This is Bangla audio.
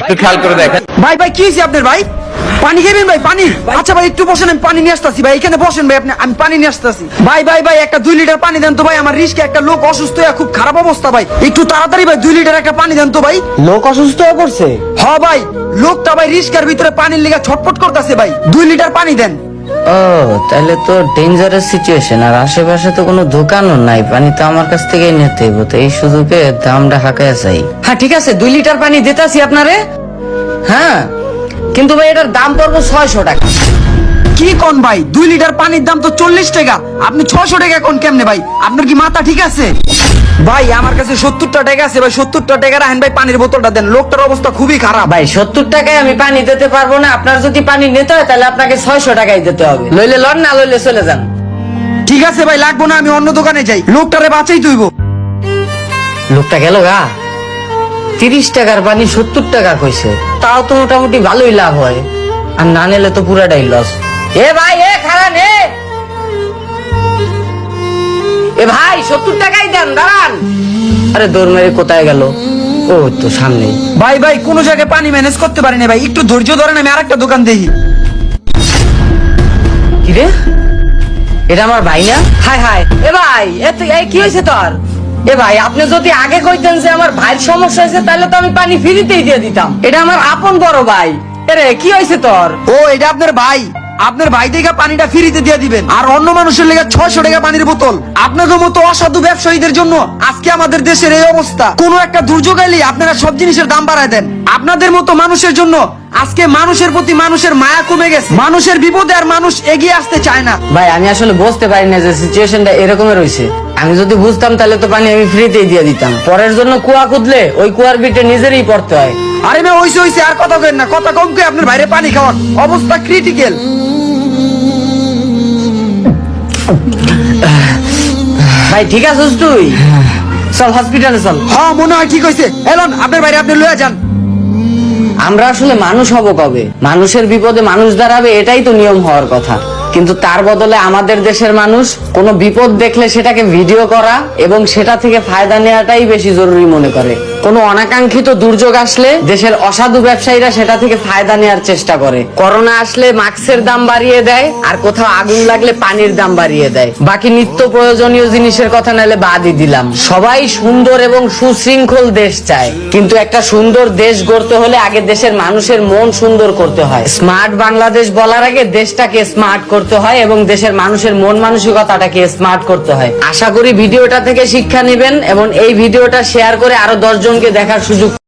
একটু খেয়াল করে দেখেন। ভাই ভাই কি হয়েছে আপনার ভাই? পানি খাবেন ভাই? পানি? আচ্ছা ভাই একটু বসেন, আমি পানি নিয়ে আসতেছি ভাই। এখানে বসেন ভাই, আপনি, আমি পানি নিয়ে আসতেছি। ভাই ভাই ভাই একটা 2 লিটার পানি দেন তো ভাই, আমার রিস্কে একটা লোক অসুস্থ হয়ে খুব খারাপ অবস্থা ভাই, একটু তাড়াতাড়ি ভাই 2 লিটার একটা পানি দেন তো ভাই। লোক অসুস্থ হয়ে পড়ছে? হ্যাঁ ভাই, লোকটা ভাই রিস্কের ভিতরে পানির লেগে ছটফট করতেছে ভাই, 2 লিটার পানি দেন। ও তাহলে তো ডেঞ্জারাস সিচুয়েশন। আর আশেপাশে তো কোনো দোকানও নাই, পানি তো আমার কাছ থেকেই নিতে হইব। তো এই সুযোগে দামটা হাঁকায় চাই। হ্যাঁ ঠিক আছে, 2 লিটার পানি দিতেছি আপনারে। হ্যাঁ কিন্তু ভাই এটার দাম পড়বো 600 টাকা। কি কোন ভাই, 2 লিটার পানির দাম তো 40 টাকা, আপনি 600 টাকা কোন কেমনে ভাই? আপনার কি মাথা ঠিক আছে ভাই? আমার কাছে 70টা টাকা আছে ভাই, 70টা টাকা রাখেন ভাই, পানির বোতলটা দেন, লোকটার অবস্থা খুবই খারাপ। ভাই 70 টাকায় আমি পানি দিতে পারবো না। আপনার যদি পানি নিতে হয় তাহলে আপনাকে 600 টাকাই দিতে হবে। লইলে লন, না লইলে চলে যান। ঠিক আছে ভাই, লাগবো না, আমি অন্য দোকানে যাই, লোকটারে বাঁচাই তুইব। লোকটা গেল গা। 30 টাকার পানি 70 টাকা কইছে, তাও তো মোটামুটি ভালোই লাভ হয়। আর না নিলে তো পুরাটাই লস। এ ভাই এ খারান এ ভাই 70 টাকাই দেন, দাঁড়ান। আরে দৌড় মেরে কোথায় গেল? ও তো সামনে। ভাই ভাই কোন জায়গায় পানি ম্যানেজ করতে পারি না ভাই, একটু ধৈর্য ধরেন, আমি আরেকটা দোকান দেখি। কি রে, এটা আমার ভাই না? হাই হাই এ ভাই, এই কি হয়েছে তোর? এ ভাই আপনি যদি আগে কইতেন যে আমার ভাইয়ের সমস্যা হয়েছে তাহলে তো আমি পানি ফ্রিতেই দিয়ে দিতাম। এটা আমার আপন বড় ভাই। এরে কি হয়েছে তোর? ও এটা আপনার ভাই, আপনার ভাই থেকে পানিটা ফ্রিতে দিয়ে দিবেন, আর অন্য মানুষের লেগে 600 টাকা পানির বোতল। আপনাদের মতো অসাধু ব্যবসায়ীদের জন্য আজকে আমাদের দেশের এই অবস্থা। কোন একটা দুর্যোগ এলে আপনারা সব জিনিসের দাম বাড়ায় দেন। আপনাদের মতো মানুষের জন্য আজকে মানুষের প্রতি মানুষের মায়া কমে গেছে, মানুষের বিপদে আর মানুষ এগিয়ে আসতে চায় না। ভাই আমি আসলে বুঝতে পারি না যে সিচুয়েশনটা এরকমই রয়েছে। আমি যদি বুঝতাম তাহলে তো পানি আমি ফ্রিতেই দিয়ে দিতাম। পরের জন্য কুয়া খুদলে ওই কুয়ার বিটে নিজেরই পড়তে হয়। আরে মে হইছে আর কথা কইেন না, কথা কম কই আপনার বাইরে পানি খাওয়ান, অবস্থা ক্রিটিক্যাল। ভাই ঠিক আছিস তুই? চল হসপিটালে চল। হ্যাঁ মনে হয় ঠিক হইছে, এলন আপনার বাইরে আপনি লয়ে যান। আমরা আসলে মানুষ হব কবে? মানুষের বিপদে মানুষ দাঁড়াবে, এটাই তো নিয়ম হওয়ার কথা। কিন্তু তার বদলে আমাদের দেশের মানুষ কোনো বিপদ দেখলে সেটাকে ভিডিও করা এবং সেটা থেকে ফায়দা নেওয়াটাই বেশি জরুরি মনে করে। কোনো অনাকাঙ্ক্ষিত দুর্যোগ আসলে দেশের অসাধু ব্যবসায়ীরা সেটা থেকে ফায়দা নেওয়ার চেষ্টা করে। করোনা আসলে মাস্কের দাম বাড়িয়ে দেয়, আর কোথাও আগুন লাগলে পানির দাম বাড়িয়ে দেয়। বাকি নিত্য প্রয়োজনীয় জিনিসের কথা নাহলে বাদই দিলাম। সবাই সুন্দর এবং সুশৃঙ্খল দেশ চায়, কিন্তু একটা সুন্দর দেশ গড়তে হলে আগে দেশের মানুষের মন সুন্দর করতে হয়। স্মার্ট বাংলাদেশ বলার আগে দেশটাকে স্মার্ট করতে হয় এবং দেশের মানুষের মন মানসিকতাটাকে স্মার্ট করতে হয়। আশা করি ভিডিওটা থেকে শিক্ষা নেবেন এবং এই ভিডিওটা শেয়ার করে আরো 10 জনকে দেখার সুযোগ